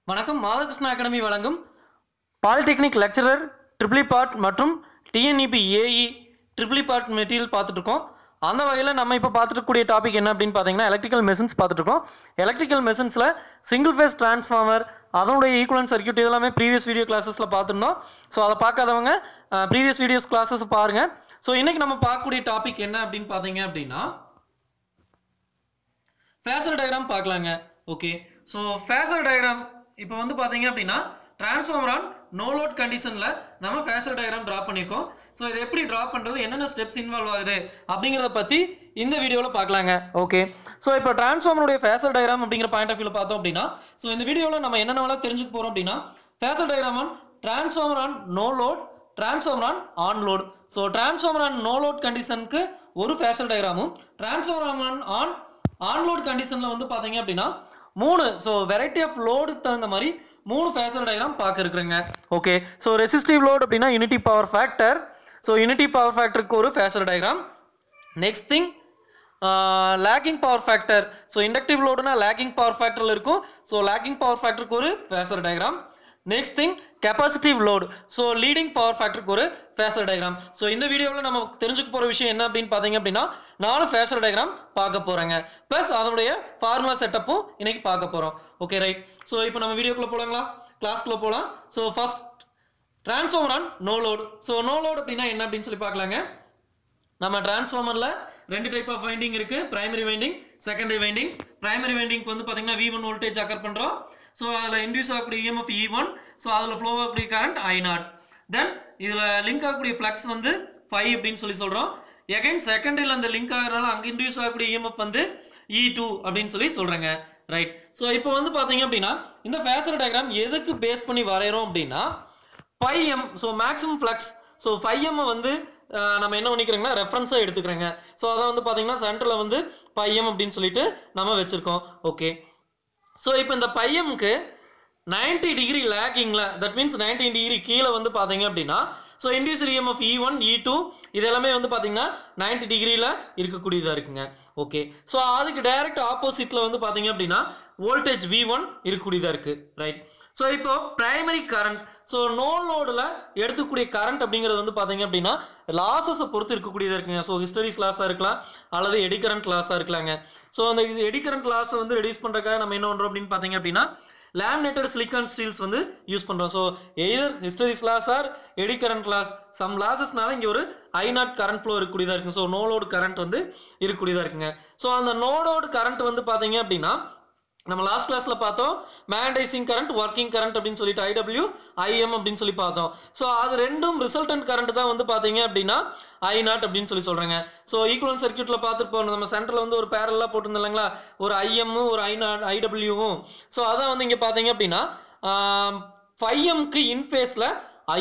வணக்கம். மாதகிருஷ்ண அகாடமி வழங்கும் பாலிடெக்னிக் லெக்சரர் ட்ரிபிள் பார்ட் மற்றும் TNEB AE triple part material பார்த்துட்டு இருக்கோம். அந்த வகையில் நம்ம இப்போ பார்த்துருக்கக்கூடிய டாபிக் என்ன அப்படின்னு பார்த்தீங்கன்னா எலக்ட்ரிக்கல் மெஷின்ஸ் பார்த்துட்டு இருக்கோம். எலக்ட்ரிக்கல் மெஷின்ஸில் சிங்கிள் ஃபேஸ் டிரான்ஸ்ஃபார்மர் அதனுடைய ஈக்குவலன்ட் சர்க்யூட் இதெல்லாமே ப்ரீவியஸ் வீடியோ கிளாஸஸில் பார்த்துருந்தோம். ஸோ அதை பார்க்காதவங்க ப்ரீவியஸ் வீடியோஸ் கிளாஸஸ் பாருங்கள். ஸோ இன்னைக்கு நம்ம பார்க்கக்கூடிய டாபிக் என்ன அப்படின்னு பார்த்தீங்க அப்படின்னா ஃபேசர் டயக்ராம் பார்க்கலாங்க. ஓகே, ஸோ ஃபேசர் டயக்ராம் இப்போ வந்து பார்த்தீங்க அப்படின்னா டிரான்ஸ்ஃபார்மர் ஆன் நோ லோட் கண்டிஷனில் நம்ம ஃபேசர் டயக்ராம் ட்ரா பண்ணியிருக்கோம். ஸோ இதை எப்படி ட்ரா பண்ணுறது, என்னென்ன ஸ்டெப்ஸ் இன்வால்வ் ஆகுது அப்படிங்கிறத பற்றி இந்த வீடியோவில் பார்க்கலாங்க. ஓகே, ஸோ இப்போ டிரான்ஸ்ஃபார்மருடைய ஃபேசர் டயக்ராம் அப்படிங்கிற பாயிண்ட் ஆஃப் வியூவில் பார்த்தோம் அப்படின்னா ஸோ இந்த வீடியோவில் நம்ம என்னென்னலாம் தெரிஞ்சுக்க போகிறோம் அப்படின்னா phasor diagram on transformer on no load, transformer on load. So transformer on no load கண்டிஷனுக்கு ஒரு ஃபேசர் டயக்ராமும், டிரான்ஸ்ஃபார்மர் ஆன் லோட் கண்டிஷன்ல வந்து பாத்தீங்க அப்படின்னா மூணு, ஸோ வெரைட்டி ஆஃப் லோடுக்கு தகுந்த மாதிரி மூணு ஃபேசர் டயக்ராம் பார்க்க இருக்கிறேங்க. ஓகே, ஸோ ரெசிஸ்டிவ் லோட் அப்படின்னா unity power factor. So unity power ஃபேக்டருக்கு ஒரு phasor diagram. Next thing lagging power factor. So inductive லோடுனா லேக்கிங் பவர் ஃபேக்டர்ல இருக்கும். ஸோ லேக்கிங் பவர் ஃபேக்டருக்கு ஒரு phasor diagram. Next thing capacitive load. So leading power ஃபேக்டருக்கு ஒரு ஃபேசர் டயக்ராம். ஸோ இந்த வீடியோவில் நம்ம தெரிஞ்சுக்க போகிற விஷயம் என்ன அப்படின்னு பார்த்தீங்க அப்படின்னா 4 ஃபேசர் டயக்ராம் பார்க்க போகிறேங்க. ப்ளஸ் அதனுடைய ஃபார்முலா செட்டப்பும் இன்னைக்கு பார்க்க போகிறோம். Okay right. ஸோ இப்போ நம்ம வீடியோக்குள்ளே போகலாங்களா, கிளாஸ்க்குள்ளே போகலாம். So first transformer on no load. So no load அப்படின்னா என்ன அப்படின்னு சொல்லி பார்க்கலாங்க. நம்ம டிரான்ஸ்ஃபார்மரில் ரெண்டு டைப் ஆஃப் வைண்டிங் இருக்கு, primary winding, secondary winding. Primary winding வந்து பார்த்தீங்கன்னா V1 வோல்டேஜ் அக்கர் பண்ணுறோம். ஸோ அதில் இன்டியூஸ் ஆகக்கூடிய EMF E1, ஸோ அதில் ஃப்ளோ ஆகக்கூடிய கரண்ட் I0. தென் இதில் லிங்க் ஆகக்கூடிய ஃப்ளக்ஸ் வந்து phi அப்படின்னு சொல்லி சொல்கிறோம். எகைன் செகண்டரியில் அந்த லிங்க் ஆகிறனால அங்கே இன்டியூஸ் ஆகக்கூடிய EMF வந்து E2 அப்படின்னு சொல்லி சொல்கிறேங்க. ரைட். ஸோ இப்போ வந்து பார்த்தீங்க அப்படின்னா இந்த ஃபேசர் டயக்ராம் எதுக்கு பேஸ் பண்ணி வரைகிறோம் அப்படின்னா πm, so maximum flux. So 5m வந்து நம்ம என்ன பண்ணிக்கிறோங்கன்னா ரெஃபரன்ஸாக எடுத்துக்கிறோங்க. ஸோ அதை வந்து பார்த்தீங்கன்னா சென்டரில் வந்து πm அப்படின்னு சொல்லிட்டு நம்ம வச்சுருக்கோம். ஓகே, ஸோ இப்போ இந்த பையமுக்கு 90 டிகிரி லேக்கிங்ல, தட் மீன்ஸ் 90 டிகிரி கீழே வந்து பார்த்தீங்க அப்படின்னா so inducer EMF E1, E2 இது எல்லாமே வந்து பார்த்தீங்கன்னா 90 டிகிரியில் இருக்கக்கூடியதாக இருக்குங்க. ஓகே, ஸோ அதுக்கு டைரக்ட் ஆப்போசிட்ல வந்து பார்த்தீங்க அப்படின்னா வோல்டேஜ் V1 இருக்கக்கூடியதாக இருக்கு. ரைட். ஸோ இப்போ பிரைமரி கரண்ட், ஸோ நோ லோடில் எடுத்துக்கூடிய கரண்ட் அப்படிங்கிறது வந்து பார்த்தீங்க அப்படின்னா லாஸஸை பொறுத்து இருக்கக்கூடியதாக இருக்குங்க. ஸோ ஹிஸ்டரிஸ் லாஸாக இருக்கலாம் அல்லது எடி கரண்ட் லாஸாக இருக்கலாங்க. ஸோ அந்த எடி கரண்ட் லாஸை வந்து ரெடியூஸ் பண்ணுறதுக்காக நம்ம என்ன பண்ணுறோம் அப்படின்னு பார்த்தீங்க அப்படின்னா லேமினேட்டட் சிலிக்கான் ஸ்டீல்ஸ் வந்து யூஸ் பண்ணுறோம். So either hysteresis loss or eddy current loss, some லாஸஸ்னால இங்கே ஒரு I0 கரண்ட் ஃப்ளோ இருக்கக்கூடியதாக இருக்குங்க. ஸோ நோ லோடு கரண்ட் வந்து இருக்கக்கூடியதாக இருக்குங்க. ஸோ அந்த நோ லோடு கரண்ட் வந்து பார்த்தீங்க அப்படின்னா நம்ம லாஸ்ட் கிளாஸ்ல பார்த்தோம் மேக்னடைசிங் கரண்ட், ஒர்க்கிங் கரண்ட் அப்படின்னு சொல்லிட்டு IW, IM அப்படின்னு சொல்லி பார்த்தோம். ஸோ அது ரெண்டும் ரிசல்டன்ட் கரண்ட் தான் வந்து பார்த்தீங்க அப்படின்னா I0 அப்படின்னு சொல்லி சொல்றாங்க. ஸோ ஈக்குவலன்ட் சர்க்யூட்ல பார்த்துருப்போம் நம்ம சென்டர்ல வந்து ஒரு பேரலா போட்டிருந்தோம் இல்லைங்களா, ஒரு IM ஒரு IWவும். ஸோ அதான் வந்து இங்க பார்த்தீங்க அப்படின்னா 5Mக்கு இன்ஃபேஸ்ல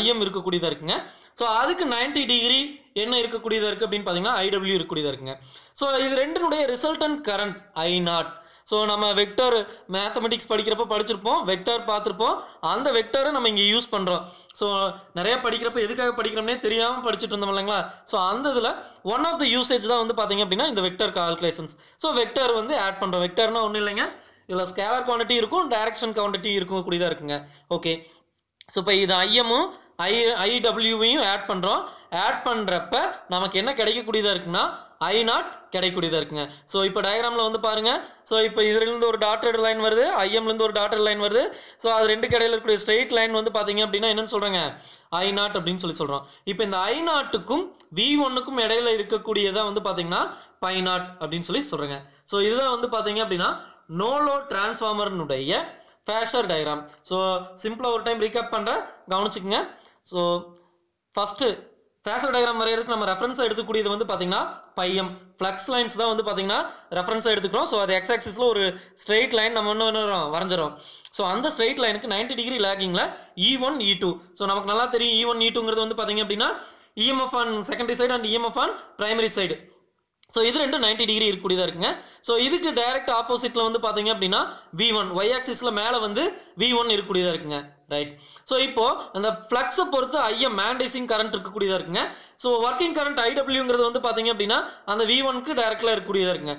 IM இருக்கக்கூடியதா இருக்குங்க. ஸோ அதுக்கு 90 டிகிரி என்ன இருக்கக்கூடியதா இருக்கு அப்படின்னு பார்த்தீங்கன்னா IW இருக்கக்கூடியதா இருக்குங்க. ஸோ இது ரெண்டினுடைய ரிசல்டன்ட் கரண்ட் I0. ஸோ நம்ம வெக்டர் மேத்தமெட்டிக்ஸ் படிக்கிறப்ப படிச்சிருப்போம், வெக்டர் பார்த்துருப்போம். அந்த வெக்டரை நம்ம இங்கே யூஸ் பண்ணுறோம். ஸோ நிறைய படிக்கிறப்ப எதுக்காக படிக்கிறோம்னே தெரியாமல் படிச்சுட்டு இருந்தோம் இல்லைங்களா. ஸோ அந்த இதில் ஒன் ஆஃப் த யூசேஜ் தான் வந்து பார்த்தீங்க அப்படின்னா இந்த வெக்டர் கால்குலேஷன்ஸ். ஸோ வெக்டர் வந்து ஆட் பண்ணுறோம். வெக்டர்னா ஒன்றும் இல்லைங்க, இதில் ஸ்கேலர் குவான்டிட்டி இருக்கும், டைரக்ஷன் குவான்டிட்டி இருக்கும் கூடியதாக இருக்குங்க. ஓகே, ஸோ இப்போ இது ஐஎம்மும் IWவையும் ஆட் பண்ணுறோம். ஆட் பண்ணுறப்ப நமக்கு என்ன கிடைக்கக்கூடியதாக இருக்குன்னா I0 கிடைக்கக்கூடியதாக இருக்குங்க. ஸோ இப்போ டயக்ராமில் வந்து பாருங்க. ஸோ இப்போ இதுலேருந்து ஒரு டாட்டட் லைன் வருது, IMலேருந்து ஒரு டாட்டட் லைன் வருது. ஸோ அது ரெண்டு கடையில் இருக்கக்கூடிய ஸ்ட்ரெயிட் லைன் வந்து பார்த்தீங்க அப்படின்னா என்னன்னு சொல்கிறாங்க I0 அப்படின்னு சொல்லி சொல்கிறோம். இப்போ இந்த I0க்கும் V1க்கும் இடையில இருக்கக்கூடியதான் வந்து பார்த்தீங்கன்னா π0 அப்படின்னு சொல்லி சொல்கிறேங்க. ஸோ இதுதான் வந்து பார்த்தீங்க அப்படின்னா நோ லோட் டிரான்ஸ்ஃபார்மர்னுடைய ஃபேசர் டயக்ராம். ஸோ சிம்பிளாக ஒரு டைம் ரீகேப் பண்ணுறேன், கவனிச்சுக்குங்க. ஸோ ஃபர்ஸ்ட் ஃபேசர் டயக்ராம் வரையறதுக்கு நம்ம ரெஃபரன்ஸாக எடுத்துக்கூடியது வந்து பார்த்தீங்கன்னா πm ஃப்ளக்ஸ் லைன்ஸ் தான் வந்து பார்த்தீங்கன்னா ரெஃபரன்ஸாக எடுத்துக்கிறோம். ஸோ அது எக்ஸ் ஆக்சிஸில் ஒரு ஸ்ட்ரெயிட் லைன் நம்ம என்ன வரைஞ்சிரும். ஸோ அந்த ஸ்ட்ரெயிட் லைனுக்கு 90 டிகிரி லேக்கிங்கில் E1, E2. ஸோ நமக்கு நல்லா தெரியும் E1, E2ங்கிறது வந்து பார்த்தீங்க அப்படின்னா EMF on secondary side and EMF on primary side. So இது ரெண்டும் 90 டிகிரி இருக்கக்கூடியதாக இருக்குங்க. ஸோ இதுக்கு டைரக்ட் ஆப்போசிட்ல வந்து பார்த்தீங்க அப்படின்னா V1 ஒய் ஆக்சிஸ்ல மேலே வந்து V1 இருக்கக்கூடியதாக இருக்குங்க. ரைட். ஸோ இப்போ அந்த ஃப்ளக்ஸை பொறுத்து IM மேக்னடைசிங் கரண்ட் இருக்கக்கூடியதாக இருக்குங்க. ஸோ ஒர்க்கிங் கரண்ட் IWங்கிறது வந்து பார்த்தீங்க அப்படின்னா அந்த V1க்கு டைரக்ட்ல இருக்கக்கூடியதாக இருக்குங்க.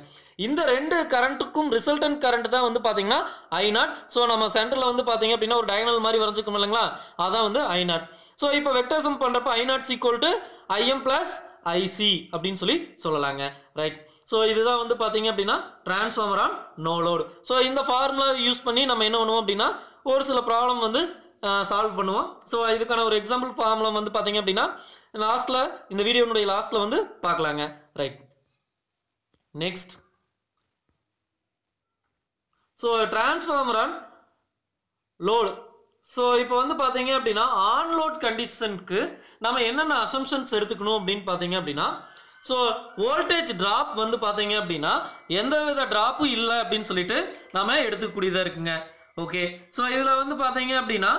இந்த ரெண்டு கரண்ட்டுக்கும் ரிசல்டன்ட் கரண்ட் தான் வந்து பாத்தீங்கன்னா I0. ஸோ நம்ம சென்டர்ல வந்து பாத்தீங்க அப்படின்னா ஒரு டயகனல் மாதிரி வரைஞ்சிக்கணும் இல்லைங்களா, அதான் வந்து I0. ஸோ இப்போ வெக்டர் சம் பண்றப்ப I0 = Im plus IC அப்படின்னு சொல்லலாங்க. ரைட். ஸோ இதுதான் வந்து பாத்தீங்க அப்படின்னா transformer on no load. So இந்த ஃபார்முலா யூஸ் பண்ணி நம்ம என்ன பண்ணுவோம் அப்படின்னா ஒரு சில ப்ராப்ளம் வந்து சால்வ் பண்ணுவோம். ஸோ இதுக்கான ஒரு எக்ஸாம்பிள் ஃபார்முலா வந்து பாத்தீங்க அப்படின்னா லாஸ்ட்ல இந்த வீடியோனுடைய லாஸ்ட்ல வந்து பார்க்கலாங்க. Right. Next. So transformer on load. So இப்போ வந்து பாத்தீங்க அப்படின்னா ஆன் லோட் கண்டிஷனுக்கு நம்ம என்னென்ன அசம்ஷன்ஸ் எடுத்துக்கணும் அப்படின்னு பாத்தீங்க அப்படின்னா, ஸோ வோல்டேஜ் டிராப் வந்து பாத்தீங்க அப்படின்னா எந்த வித டிராப்பும் இல்லை அப்படின்னு சொல்லிட்டு நம்ம எடுத்துக்கூடியதா இருக்குங்க. ஓகே. ஸோ இதுல வந்து பாத்தீங்க அப்படின்னா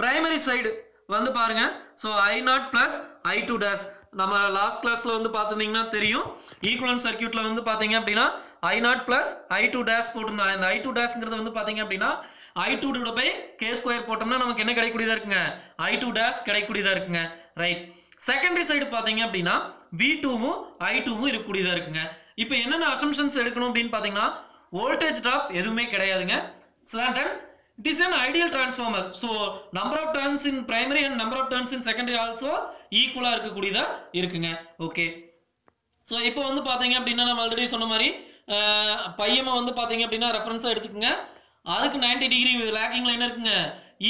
பிரைமரி சைடு வந்து பாருங்க. So I0 plus I2 dash நம்ம லாஸ்ட் கிளாஸ்ல வந்து பார்த்திருந்தீங்கன்னா தெரியும். ஈக்குவலன்ட் சர்க்யூட்ல வந்து பாத்தீங்க அப்படின்னா I0 plus I2 dash போட்டிருந்தோம். இந்த I2 dashங்கிறது வந்து பாத்தீங்க அப்படின்னா I2 divided by k² போட்டோம்னா நமக்கு என்ன கிடைக்கூடியதா இருக்குங்க, I2 dash கிடைக்கூடியதா இருக்குங்க. ரைட். செகண்டரி சைடு பாத்தீங்க அப்படின்னா V2வும் I2வும் இருக்கக்கூடியதா இருக்குங்க. இப்போ என்னென்ன அசம்ஷன்ஸ் எடுக்கணும் அப்படின்னு பாத்தீங்கன்னா வோல்டேஜ் டிராப் எதுவுமே கிடையாதுங்க. then it is an ideal transformer. So number of turns in primary and number of turns in secondary also equal இருக்கக்கூடியதா இருக்குங்க. ஓகே. ஸோ இப்போ வந்து பாத்தீங்க அப்படின்னா நம்ம ஆல்ரெடி சொன்ன மாதிரி பையமை வந்து பாத்தீங்க அப்படின்னா ரெஃபரன்ஸா எடுத்துக்கோங்க. அதுக்கு 90 டிகிரி லேக்கிங்ல என்ன இருக்குங்க,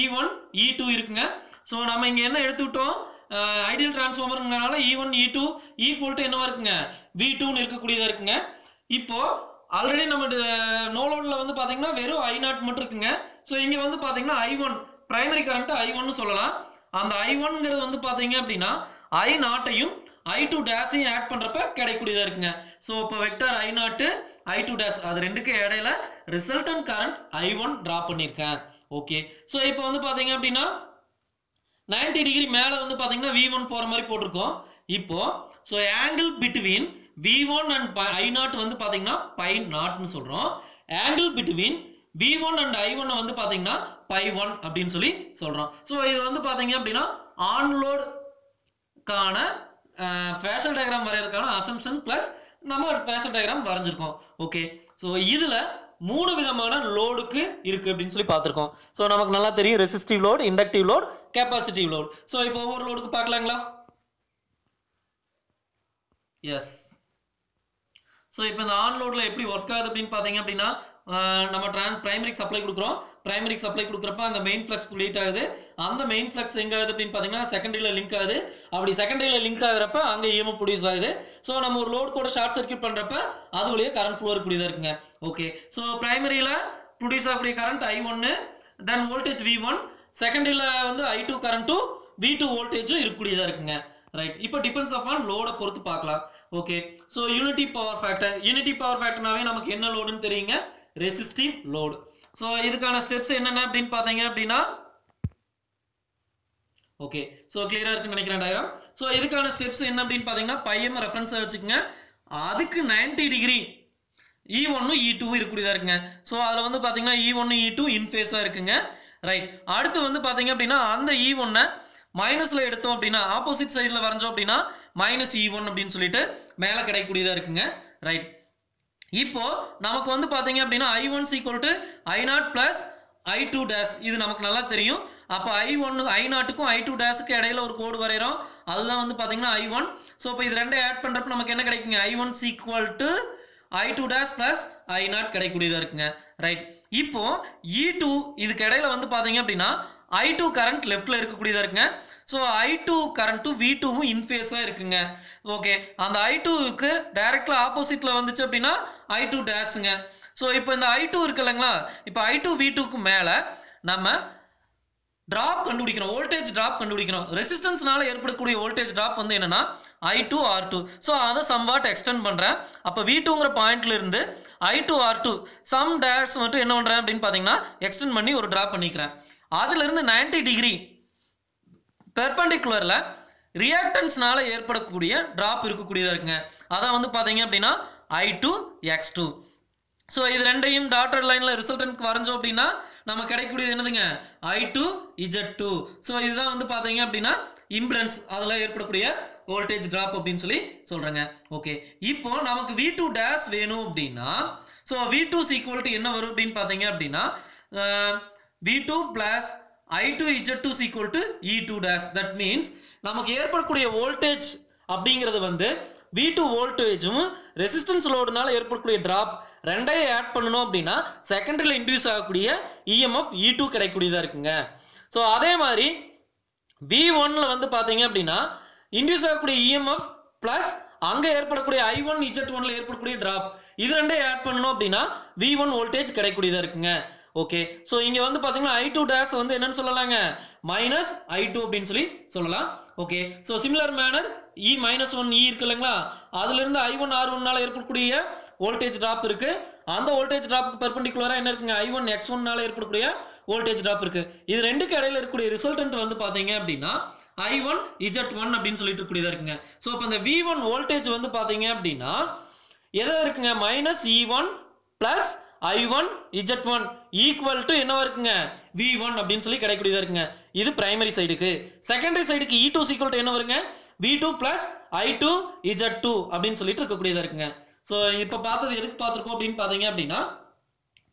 E1 E2 இருக்குங்க. ஸோ நம்ம இங்க என்ன எடுத்துக்கிட்டோம், ideal டிரான்ஸ்ஃபார்மர்ங்கனால E1 E2 equal to என்னவா இருக்குங்க, V2ன்னு இருக்கக்கூடியதா இருக்குங்க. இப்போ ஆல்ரெடி நம்ம நோ லோட்ல வந்து பாத்தீங்கன்னா வெறும் I0 மட்டும் இருக்குங்க. ஸோ இங்க வந்து பாத்தீங்கன்னா I1 பிரைமரி கரண்ட் I1 சொல்லலாம். அந்த I1ங்கிறது வந்து பாத்தீங்க அப்படின்னா I0ஐயும் I2 டேஷையும் ஆட் பண்றப்ப கிடைக்கூடியதா இருக்குங்க. ஸோ இப்போ வெக்டர் I0 I2 டேஷ் அது ரெண்டுக்கு இடையில ரிசல்டன்ட் கரண்ட் I1 டிராப் பண்ணிருக்கேன். ஓகே. ஸோ இப்போ வந்து பாத்தீங்க அப்படின்னா 90 டிகிரி மேல வந்து பாத்தீங்கன்னா V1 போற மாதிரி போட்டிருக்கோம். இப்போ so angle between V1 and I0 வந்து பாத்தீங்கன்னா pi0ன்னு சொல்றோம். Angle between V1 and I1 வந்து பாத்தீங்கன்னா pi1 அப்படின்னு சொல்றோம். ஸோ இது வந்து பாத்தீங்க அப்படின்னா ஆன் லோட் கான ஃபேஷர் டயகிராம் வரையறதுக்கான அசம்ஷன் பிளஸ் நம்ம ஃபேஷர் டயகிராம் வரைஞ்சிருக்கோம். ஓகே. ஸோ இதுல 3 விதமான லோடுக்கு இருக்கு அப்படின்னு பார்த்திருக்கோம். ஸோ நமக்கு நல்லா தெரியும் resistive load, inductive load, capacitive load. So இப்போ ஒவ்வொரு லோடுக்கு பார்க்கலாங்களா? எஸ். ஸோ இப்போ இந்த ஆன் லோட்ல எப்படி ஒர்க் ஆகுது அப்படின்னு பாத்தீங்க அப்படின்னா நம்ம பிரைமரிக்கு சப்ளை கொடுக்குறோம். பிரைமரிக்கு சப்ளை கொடுக்குறப்ப அங்க மெயின் ஃப்ளக்ஸ் கிரியேட் ஆகுது. அந்த மெயின் ஃப்ளக்ஸ் எங்க ஆகுது அப்படின்னு பாத்தீங்கன்னா செகண்டரியில லிங்க் ஆகுது. அப்படி செகண்டரியில லிங்க் ஆகுறப்ப அங்க EMF ப்ரொடியூஸ் ஆகுது. ஸோ நம்ம ஒரு லோட் கூட ஷார்ட் சர்க்யூட் பண்றப்ப அது வழியா கரண்ட் ஃப்ளோ இருக்கக்கூடியதா இருக்குங்க. ஓகே. ஸோ பிரைமரியில ப்ரொடியூஸ் ஆகக்கூடிய கரண்ட் I1, தென் வோல்டேஜ் V1, செகண்டரியில வந்து I2 கரண்ட்டும் V2 வோல்டேஜும் இருக்கக்கூடியதா இருக்குங்க. ரைட். இப்போ டிபெண்ட்ஸ் அப்பான் லோட பொறுத்து பார்க்கலாம். ஓகே. ஸோ யூனிட்டி பவர் ஃபேக்டர்னாவே நமக்கு என்ன லோடுன்னு தெரியுங்க, ரெசிஸ்டிவ் லோடு. ஸோ இதுக்கான ஸ்டெப்ஸ் என்னென்ன அப்படின்னு பாத்தீங்க அப்படின்னா ஓகே. ஸோ கிளியரா இருக்குன்னு நினைக்கிறேன் டயக்ராம். ஸோ இதுக்கான ஸ்டெப்ஸ் என்ன அப்படின்னு பாத்தீங்கன்னா பையம ரெஃபரன்ஸா வச்சுக்கோங்க. அதுக்கு 90 டிகிரி E1 E2 இருக்கக்கூடியதா இருக்குங்க. ஸோ அதுல வந்து பாத்தீங்கன்னா E1 E2 இன் ஃபேஸா இருக்குங்க. ரைட். அடுத்து வந்து பாத்தீங்க அப்படின்னா அந்த E1 மைனஸ்ல எடுத்தோம் அப்படின்னா ஆப்போசிட் சைடுல வரைஞ்சோம் அப்படின்னா -E1 அப்படின்னு சொல்லிட்டு மேல கிடைக்கக்கூடியதா இருக்குங்க. ரைட். இப்போ நமக்கு வந்து பாத்தீங்க அப்படின்னா I1 = I0 plus I2 dash இது நமக்கு நல்லா தெரியும். அப்ப I0க்கும் I2 dashக்கு இடையில ஒரு கோடு வரையறோம். அதுதான் வந்து பாத்தீங்கன்னா I1. சோ இப்போ இது ரெண்டையும் ஆட் பண்றப்ப நமக்கு என்ன கிடைக்குங்க, I1 = I2 dash plus I0 கிடைக்கக்கூடியதா இருக்குங்க. ரைட். இப்போ E2 இதுக்கு இடையில வந்து பாத்தீங்க அப்படின்னா I2 கரண்ட் லெஃப்ட்ல இருக்கக்கூடியதா இருக்குங்க. சோ I2 கரண்ட்டும் V2வும் இன் ஃபேஸா இருக்குங்க. ஓகே. அந்த I2க்கு டைரக்ட்லா ஆப்போசிட்ல வந்துச்சு அப்படின்னா I2 டேஷ்ங்க. சோ இப்போ இந்த I2 இருக்குல்லங்களா, இப்போ I2 V2க்கு மேல நம்ம டிராப் கண்டுபிடிக்கணும், வோல்டேஜ் டிராப் கண்டுபிடிக்கணும். ரெசிஸ்டன்ஸ்னால ஏற்படக்கூடிய வோல்டேஜ் டிராப் வந்து என்னன்னா I2 R2. சோ அத சம்வாட் எக்ஸ்டெண்ட் பண்றேன். அப்ப V2ங்கற பாயிண்ட்ல இருந்து I2 R2 சம் டேஷ் மட்டும் என்ன பண்றேன் அப்படின்னு பாத்தீங்கன்னா எக்ஸ்டெண்ட் பண்ணி ஒரு டிராப் பண்ணிக்கிறேன். அதுல இருந்து 90 டிகிரி பெர்பெண்டிகுலர்ல ரியாக்டன்ஸ்னால ஏற்படக்கூடிய டிராப் இருக்கக்கூடியதா இருக்குங்க. அதான் வந்து பாத்தீங்க அப்படின்னா I2 X2. சோ இது ரெண்டையும் டாட்டட் லைன்ல ரிசல்டன்ட்க்கு வரைஞ்சோம் அப்படின்னா நம்ம கிடைக்கக்கூடியது என்னதுங்க, I2 Z2. சோ இதுதான் வந்து பாத்தீங்க அப்படின்னா இம்பிடன்ஸ் அதுல ஏற்படக்கூடிய வோல்டேஜ் டிராப் அப்படின்னு சொல்லி சொல்றாங்க. ஓகே, இப்போ நமக்கு V2 டேஷ் வேணும் அப்படின்னா ஸோ V2 ஈக்குவல் டு என்ன வரும் அப்படின்னு பார்த்தீங்க அப்படின்னா V2 plus I2 Z2 equal to E2 dash. That means நமக்கு ஏற்படக்கூடிய வோல்டேஜ் அப்படிங்கிறது வந்து V2 வோல்டேஜும் ரெசிஸ்டன்ஸ் லோடுனால ஏற்படக்கூடிய டிராப் ரெண்டையும் ஆட் பண்ணணும் அப்படின்னா செகண்டரியில் இன்டியூஸ் ஆகக்கூடிய EMF E2 கிடைக்கக்கூடியதா இருக்குங்க. ஸோ அதே மாதிரி V1ல வந்து பார்த்தீங்க அப்படின்னா இன்டியூஸ் ஆகக்கூடிய EMF பிளஸ் அங்க ஏற்படக்கூடிய I1 Z1ல ஏற்படக்கூடிய டிராப் இது ரெண்டையும் ஆட் பண்ணணும் அப்படின்னா V1 வோல்டேஜ் கிடைக்கக்கூடியதா இருக்குங்க. ஓகே, ஸோ இங்க வந்து பாத்தீங்கன்னா I2 டேஷ் வந்து என்னன்னு சொல்லலாங்க மைனஸ் I2 அப்படின்னு சொல்லி சொல்லலாம். Okay, so similar manner E-1 E இருக்கு இல்லைங்களா, அதுல இருந்து I1 R1னால ஏற்படக்கூடிய வோல்டேஜ் டிராப் இருக்கு. அந்த வோல்டேஜ் டிராப்க்கு பெர்பெண்டிகுலரா என்ன இருக்குங்க I1 X1னால ஏற்படக்கூடிய வோல்டேஜ் டிராப் இருக்கு. இது ரெண்டுக்கு இடையில இருக்கக்கூடிய ரிசல்டன்ட் வந்து பாத்தீங்க அப்படின்னா I1 Z1 அப்படின்னு சொல்லிட்டு இருக்கக்கூடியதா இருக்குங்க. ஸோ அப்ப இந்த V1 வோல்டேஜ் வந்து பாத்தீங்க அப்படின்னா எதை இருக்குங்க minus E1 plus I1 Z1 equal to என்னவா இருக்குங்க V1 அப்படின்னு சொல்லி கிடைக்கக்கூடியதா இருக்குங்க. இது பிரைமரி சைடுக்கு. செகண்டரி சைடுக்கு E2 ஈக்குவல் டு என்ன வருங்க V2 பிளஸ் I2 Z2 அப்படின்னு சொல்லிட்டு இருக்கக்கூடியதா இருக்குங்க. ஸோ இப்ப பார்த்தது எதுக்கு பார்த்திருக்கோம் அப்படின்னு பாத்தீங்க அப்படின்னா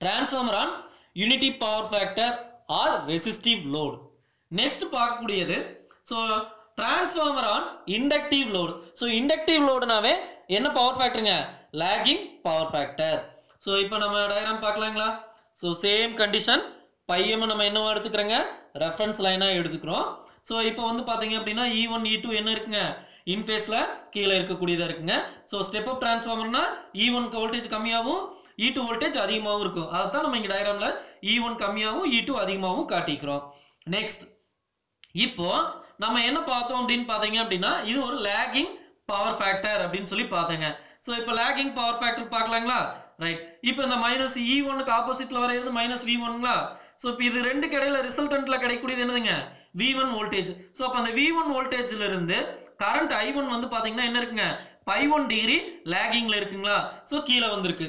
transformer on unity power factor or resistive load. Next பார்க்கக்கூடியது so transformer on inductive load. So inductive லோடுனாவே என்ன பவர் ஃபேக்டருங்க லாகிங் பவர் ஃபேக்டர். ஸோ இப்போ நம்ம டயக்ராம் பார்க்கலாங்களா. ஸோ சேம் கண்டிஷன் பையமும் நம்ம என்னவா எடுத்துக்கிறோங்க ரெஃபரன்ஸ் லைனா எடுத்துக்கிறோம். ஸோ இப்போ வந்து பாத்தீங்க அப்படின்னா E1 E2 என்ன இருக்குங்க இன்ஃபேஸ்ல கீழே இருக்கக்கூடியதா இருக்குங்க. ஸோ ஸ்டெப் அப் டிரான்ஸ்ஃபார்மர்னா E1 வோல்டேஜ் கம்மியாகவும் E2 வோல்டேஜ் அதிகமாகவும் இருக்கும். அதைத்தான் நம்ம இங்க டயக்ராம்ல E1 கம்மியாகவும் E2 அதிகமாகவும் காட்டிக்கிறோம். நெக்ஸ்ட் இப்போ நம்ம என்ன பார்த்தோம் அப்படின்னு பாத்தீங்க அப்படின்னா இது ஒரு லாகிங் பவர் ஃபேக்டர் அப்படின்னு சொல்லி பார்த்தேங்க. ஸோ இப்போ லாகிங் பவர் ஃபேக்டர் பார்க்கலாங்களா. ரைட், இப்போ இந்த மைனஸ் E1க்கு ஆப்போசிட்ல வரையிறது மைனஸ் V1ங்களா. ஸோ இப்போ இது ரெண்டுக்கு இடையில ரிசல்டன்ட்ல கிடைக்கக்கூடியது என்னதுங்க V1 வோல்டேஜ். ஸோ அப்போ அந்த V1 வோல்டேஜ்ல இருந்து கரண்ட் I1 வந்து பாத்தீங்கன்னா என்ன இருக்குங்க 1 டிகிரி லாகிங்ல இருக்குங்களா. ஸோ கீழே வந்திருக்கு.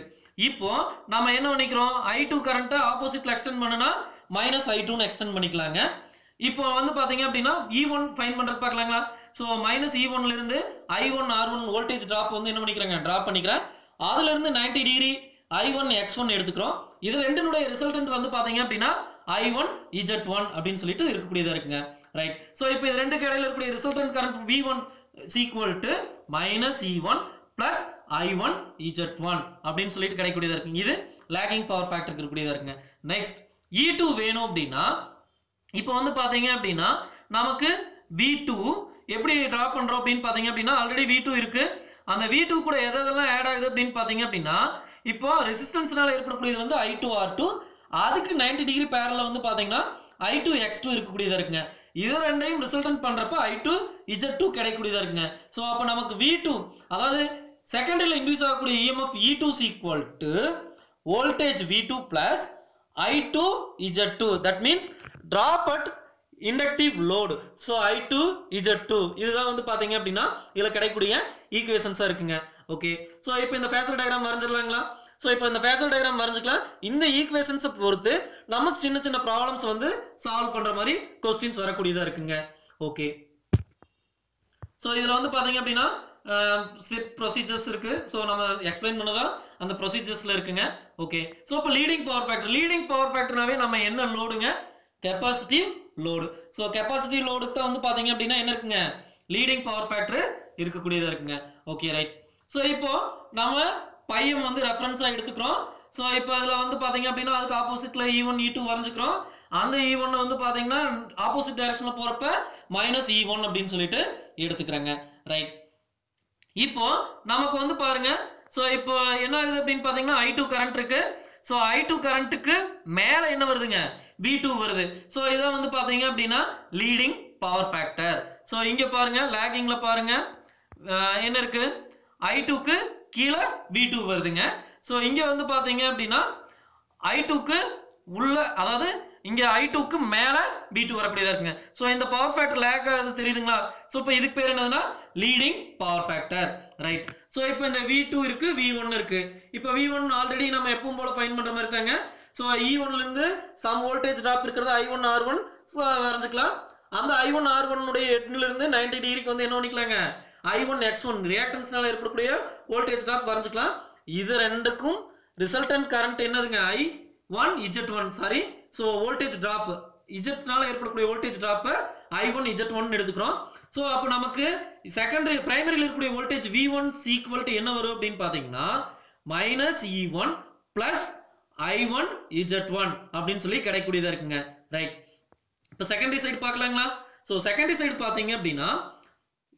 இப்போ நம்ம என்ன பண்ணிக்கிறோம் I2 கரண்ட்டை ஆப்போசிட்ல எக்ஸ்டெண்ட் பண்ணுனா மைனஸ் I2ன்னு எக்ஸ்டெண்ட் பண்ணிக்கலாங்க. இப்போ வந்து பாத்தீங்க அப்படின்னா E1 ஃபைண்ட் பண்றது பார்க்கலாங்களா. ஸோ மைனஸ் E1ல இருந்து I1 R1 வோல்டேஜ் டிராப் வந்து என்ன பண்ணிக்கிறாங்க டிராப் பண்ணிக்கிறேன். அதுல இருந்து 90 டிகிரி I1 X1 எடுத்துக்கிறோம். இது ரெண்டுனுடைய ரிசல்டன்ட் வந்து பாத்தீங்க அப்படின்னா I1 Z1 அப்படின்னு சொல்லிட்டு இருக்கக்கூடியதா இருக்குங்க. ரைட், ஸோ இப்போ இது ரெண்டுக்கு இடையில இருக்கக்கூடிய resultant current V1 equal to minus E1 plus I1 Z1 அப்படின்னு சொல்லிட்டு கிடைக்கக்கூடியதா இருக்குங்க. இது லாகிங் பவர் ஃபேக்டருக்கு இருக்கக்கூடியதா இருக்குங்க. நெக்ஸ்ட் E2 வேணும் அப்படின்னா இப்போ வந்து பாத்தீங்க அப்படின்னா நமக்கு V2 எப்படி டிராப் பண்றோம் அப்படின்னு பாத்தீங்க அப்படின்னா ஆல்ரெடி V2 இருக்கு. அந்த V2 கூட எதெல்லாம் ஆட் ஆகுது அப்படின்னு பாத்தீங்க அப்படின்னா இப்போ ரெசிஸ்டன்ஸ்னால ஏற்படக்கூடியது வந்து I2 R2, அதுக்கு 90 டிகிரி பேரல்ல வந்து பாத்தீங்கன்னா I2 X2 இருக்கக்கூடியதா இருக்குங்க. இது ரெண்டையும் ரிசல்டன்ட் பண்றப்ப I2 Z2 கிடைக்கக்கூடியதா இருக்குங்க. ஸோ அப்ப நமக்கு V2 அதாவது செகண்டரியில் இன்டியூஸ் ஆகக்கூடிய EMF E2 equal to voltage V2 plus I2 Z2. That means drop at inductive load. So I2 Z2 இதுதான் வந்து பாத்தீங்க அப்படின்னா இதுல கிடைக்கக்கூடிய ஈக்குவேஷன்ஸா இருக்குங்க. ஓகே, ஸோ இப்போ இந்த ஃபேசர் டயக்ராம் வரைஞ்சிடலாங்களா. ஸோ இப்போ இந்த ஃபேசர் டயக்ராம் வரைஞ்சிக்கலாம். இந்த ஈக்குவேஷன்ஸை பொறுத்து நம்ம சின்ன சின்ன ப்ராப்ளம்ஸ் வந்து சால்வ் பண்ற மாதிரி கொஸ்டின்ஸ் வரக்கூடியதா இருக்குங்க. ஓகே, ஸோ இதுல வந்து பாத்தீங்க அப்படின்னா ஸ்டெப் ப்ரொசீஜர்ஸ் இருக்கு. ஸோ நம்ம எக்ஸ்பிளைன் பண்ணதான் அந்த ப்ரொசீஜர்ஸ்ல இருக்குங்க. ஓகே, ஸோ இப்போ லீடிங் பவர் ஃபேக்டர்னாவே நம்ம என்ன லோடுங்க கெப்பாசிட்டிவ் லோடு. ஸோ கெப்பாசிட்டிவ் லோடுக்கு தான் வந்து பாத்தீங்க அப்படின்னா என்ன இருக்குங்க லீடிங் பவர் ஃபேக்டர் இருக்கக்கூடியதா இருக்குங்க. Okay, right. ஸோ இப்போ நம்ம பையன் வந்து ரெஃபரன்ஸா எடுத்துக்கிறோம். ஸோ இப்போ இதுல வந்து பாத்தீங்க அப்படின்னா அதுக்கு ஆப்போசிட்ல E1 E2 வரைஞ்சுக்கிறோம். அந்த E1 வந்து பாத்தீங்கன்னா ஆப்போசிட் டைரக்ஷன்ல போறப்ப மைனஸ் E1 அப்படின்னு சொல்லிட்டு எடுத்துக்கிறேங்க. ரைட், இப்போ நமக்கு வந்து பாருங்க ஸோ இப்போ என்ன ஆகுது அப்படின்னு பாத்தீங்கன்னா I2 கரண்ட் இருக்கு. ஸோ I2 கரண்ட்டுக்கு மேல என்ன வருதுங்க V2 வருது. ஸோ இதை வந்து பாத்தீங்க அப்படின்னா லீடிங் பவர் ஃபேக்டர். ஸோ இங்க பாருங்க லாகிங்ல பாருங்க என்ன இருக்கு I2க்கு கீழே V2 வருதுங்க. ஸோ இங்க வந்து பாத்தீங்க அப்படின்னா I2க்கு உள்ள அதாவது இங்க I2க்கு மேல V2 வரக்கூடியதா இருக்குங்க. ஸோ இந்த பவர் ஃபேக்டர் லேக் ஆகுது தெரியுதுங்களா. ஸோ இப்போ இதுக்கு பேர் என்னதுன்னா leading power factor. Right, so இப்போ இந்த V2 இருக்கு V1 இருக்கு. இப்போ V1 ஆல்ரெடி நம்ம எப்பவும் போல ஃபைண்ட் பண்ற மாதிரி இருக்காங்க. ஸோ E1ல இருந்து சம் வோல்டேஜ் டிராப் இருக்கிறது I1 R1 வரைஞ்சுக்கலாம். அந்த I1 R1 உடைய எட்ல இருந்து 90 டிகிரிக்கு வந்து என்ன பண்ணிக்கலாங்க I1 X1 ரியாக்டன்ஸ்னால ஏற்படக்கூடிய வோல்டேஜ் டிராப் வரைஞ்சுக்கலாம். இது ரெண்டுக்கும் ரிசல்டன்ட் கரண்ட் என்னதுங்க I1 Z1 sorry so voltage drop Z னால ஏற்படக்கூடிய வோல்டேஜ் டிராப் I1 Z1 எடுத்துக்கிறோம். சோ அப்ப நமக்கு செகண்டரி பிரைமரியில இருக்கக்கூடிய வோல்டேஜ் V1 ஈக்குவல் டு என்ன வரும் அப்படினு பாத்தீங்கன்னா -E1 I1 Z1 அப்படினு சொல்லி கிடைக்கக்கூடியதா இருக்குங்க. ரைட். இப்ப செகண்டரி சைடு பார்க்கலாங்களா? சோ செகண்டரி சைடு பாத்தீங்க அப்படினா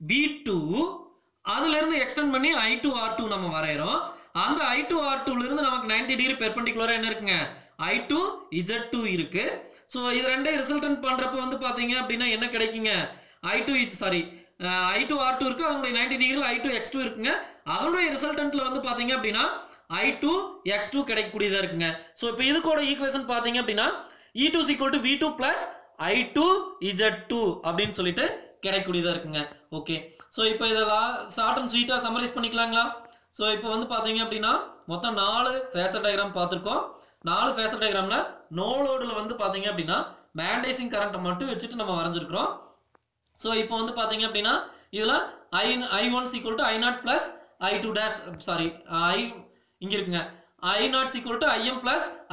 V2 அதுல இருந்து எக்ஸ்டெண்ட் பண்ணி I2 R2 நம்ம வரையறோம். அந்த I2 R2 ல இருந்து நமக்கு 90 டிகிரி பெர்பெண்டிகுலரா என்ன இருக்குங்க I2 Z2 இருக்கு. சோ இது ரெண்டே ரிசல்டன்ட் பண்றப்ப வந்து பாத்தீங்க அப்படினா என்ன கிடைக்குங்க I2 R2 இருக்கு. அதனுடைய 90 டிகிரில I2 X2 இருக்குங்க. அதனுடைய ரிசல்டன்ட்ல வந்து பாத்தீங்க அப்படினா I2 X2 கிடைக்கக்கூடியதா இருக்குங்க. சோ இப்போ இதுக்கோட ஈக்குவேஷன் பாத்தீங்க அப்படினா E2 V2 I2 Z2 அப்படினு சொல்லிட்டு கிடைக்கக்கூடியதா இருக்குங்க. ஓகே. சோ இப்போ இதெல்லாம் ஷார்ட் அண்ட் ஸ்வீட்டா சம்மரைஸ் பண்ணிக்கலாங்களா? சோ இப்போ வந்து பாத்தீங்க அப்படினா மொத்தம் 4 ஃபேசர் டயகிராம் பார்த்திருக்கோம். 4 ஃபேசர் டயகிராம்ல நோ லோட்ல வந்து பாத்தீங்க அப்படினா மேக்னடைசிங் கரண்ட் மட்டும் வச்சிட்டு நம்ம வரைஞ்சிருக்கோம். சோ இப்போ வந்து பாத்தீங்க அப்படினா இதுல I1 I0 I2 dash sorry இங்க இருக்குங்க I0 IM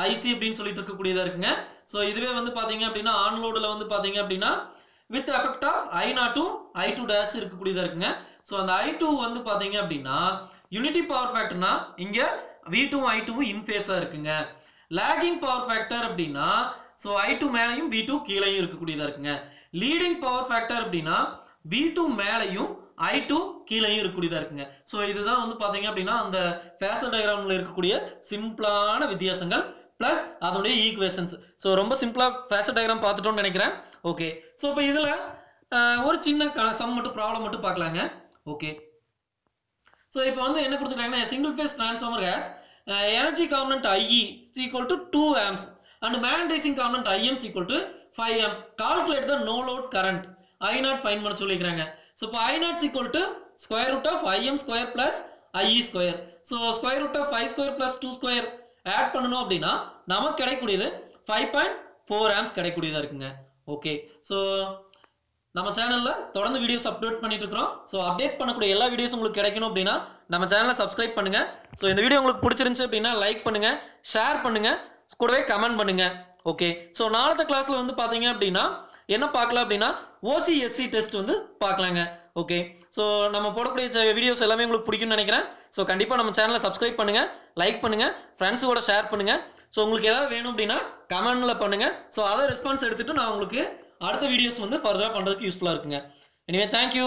IC அப்படினு சொல்லிட்டு இருக்க கூடியதா இருக்குங்க. சோ இதுவே வந்து பாத்தீங்க அப்படினா ஆன் லோட்ல வந்து பாத்தீங்க அப்படினா with effect of I0 I2 dash இருக்க கூடியதா இருக்குங்க. சோ அந்த I2 வந்து பாத்தீங்க அப்படினா யூனிட்டி பவர் ஃபேக்டர்னா இங்க V2 I2 இன் ஃபேஸா இருக்குங்க. லாகிங் பவர் ஃபேக்டர் அப்படினா சோ I2 மேலயும் V2 கீழேயும் இருக்க கூடியதா இருக்குங்க. லீடிங் பவர் ஃபேக்டர் அப்படினா V2 மேலயும் I2 கீழேயும் இருக்க கூடியதா இருக்குங்க. சோ இதுதான் வந்து பாத்தீங்க அப்படினா அந்த ஃபேசர் டயகிராம்ல இருக்கக்கூடிய சிம்பிளான வித்தியாசங்கள் பிளஸ் அதோட ஈக்குவேஷன்ஸ். சோ ரொம்ப சிம்பிளா ஃபேசர் டயகிராம் பார்த்துட்டோம்னு நினைக்கிறேன். ஓகே. சோ இப்போ இதுல ஒரு சின்ன சம் மட்டும் ப்ராப்ளம் மட்டும் பார்க்கலாங்க. ஓகே. சோ இப்போ வந்து என்ன கொடுத்திருக்காங்கன்னா single phase transformer has energy component IE is equal to 2 amps and magnetizing component IM is equal to 5 amps. Calculate the no load current I0 find பண்ண சொல்லிருக்காங்க. சோ இப்போ I0 is equal to square root of IM square plus IE square. So square root of 5 square plus 2 square add பண்ணனும் அப்படினா நமக்கு கிடைக்கக்கூடியது 5.4 amps கிடைக்கக்கூடியதா இருக்குங்க. Okay. So நம்ம சேனல்ல தொடர்ந்து வீடியோஸ் அப்லோட் பண்ணிட்டு இருக்கோம். சோ அப்டேட் பண்ணக்கூடிய எல்லா வீடியோஸ் உங்களுக்கு கிடைக்கணும் அப்படினா நம்ம சேனலை சப்ஸ்கிரைப் பண்ணுங்க. சோ இந்த வீடியோ உங்களுக்கு பிடிச்சிருந்துச்சு அப்படினா லைக் பண்ணுங்க, ஷேர் பண்ணுங்க, கூடவே கமெண்ட் பண்ணுங்க. ஓகே. சோ நாளைக்கு கிளாஸ்ல வந்து பாத்தீங்க அப்படினா என்ன பார்க்கலாம் அப்படினா OCSC டெஸ்ட் வந்து பார்க்கலாங்க. ஓகே. சோ நம்ம போடக்கூடிய வீடியோஸ் எல்லாமே உங்களுக்கு பிடிக்கும்னு நினைக்கிறேன். சோ கண்டிப்பா நம்ம சேனலை சப்ஸ்கிரைப் பண்ணுங்க, லைக் பண்ணுங்க, ஃப்ரெண்ட்ஸ் கூட ஷேர் பண்ணுங்க. சோ உங்களுக்கு ஏதாவது வேணும் அப்படினா கமெண்ட்ல பண்ணுங்க. சோ அத ரெஸ்பான்ஸ் எடுத்துட்டு நான் உங்களுக்கு அடுத்த வீடியோஸ் வந்து ஃபர்தரா பண்றதுக்கு யூஸ்ஃபுல்லா இருக்குங்க. Anyway thank you.